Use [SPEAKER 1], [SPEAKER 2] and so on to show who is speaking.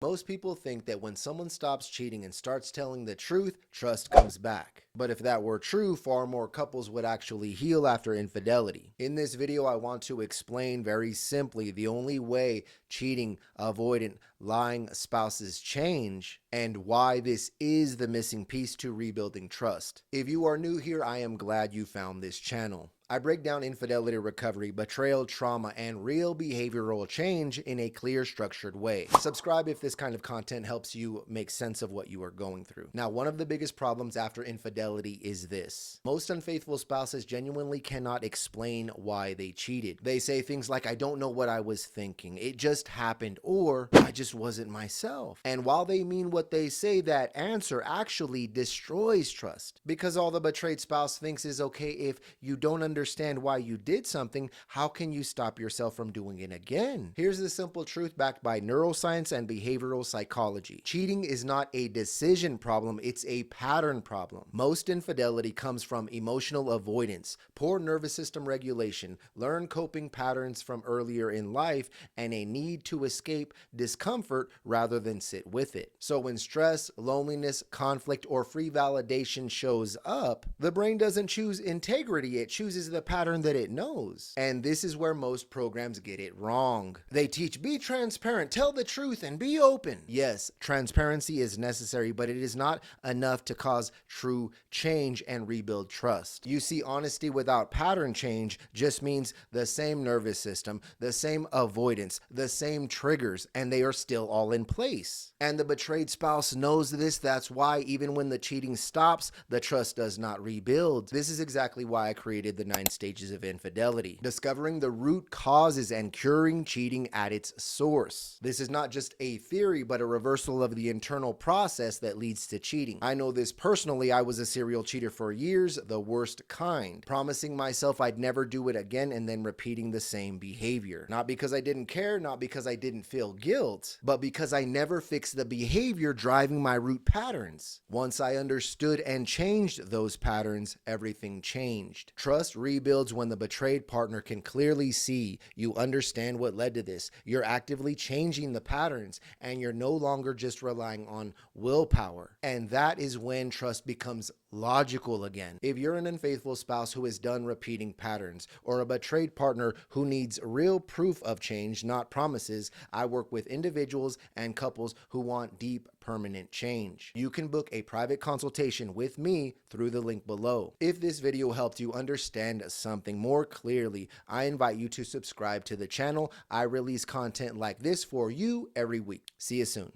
[SPEAKER 1] Most people think that when someone stops cheating and starts telling the truth, trust comes back. But if that were true, far more couples would actually heal after infidelity. In this video, I want to explain very simply the only way cheating, avoidant, lying spouses change and why this is the missing piece to rebuilding trust. If you are new here, I am glad you found this channel. I break down infidelity recovery, betrayal, trauma, and real behavioral change in a clear, structured way. Subscribe if this kind of content helps you make sense of what you are going through. Now, one of the biggest problems after infidelity is this. Most unfaithful spouses genuinely cannot explain why they cheated. They say things like, "I don't know what I was thinking. It just happened," or "I just wasn't myself." And while they mean what they say, that answer actually destroys trust. Because all the betrayed spouse thinks is, okay, if you don't understand why you did something, how can you stop yourself from doing it again? Here's the simple truth backed by neuroscience and behavioral psychology. Cheating is not a decision problem, it's a pattern problem. Most infidelity comes from emotional avoidance, poor nervous system regulation, learned coping patterns from earlier in life, and a need to escape discomfort rather than sit with it. So when stress, loneliness, conflict, or free validation shows up, the brain doesn't choose integrity, it chooses the pattern that it knows. And this is where most programs get it wrong. They teach, be transparent, tell the truth, and be open. Yes, transparency is necessary, but it is not enough to cause true change and rebuild trust. You see, honesty without pattern change just means the same nervous system, the same avoidance, the same triggers, and they are still all in place. And the betrayed spouse knows this. That's why even when the cheating stops, the trust does not rebuild. This is exactly why I created the 9 stages of infidelity, discovering the root causes and curing cheating at its source. This is not just a theory, but a reversal of the internal process that leads to cheating. I know this personally. I was a serial cheater for years, the worst kind, promising myself I'd never do it again and then repeating the same behavior. Not because I didn't care, not because I didn't feel guilt, but because I never fixed the behavior driving my root patterns. Once I understood and changed those patterns, everything changed. Trust rebuilds when the betrayed partner can clearly see you understand what led to this. You're actively changing the patterns, and you're no longer just relying on willpower. And that is when trust becomes logical again. If you're an unfaithful spouse who is done repeating patterns, or a betrayed partner who needs real proof of change, not promises, I work with individuals and couples who want deep, permanent change. You can book a private consultation with me through the link below. If this video helped you understand something more clearly, I invite you to subscribe to the channel. I release content like this for you every week. See you soon.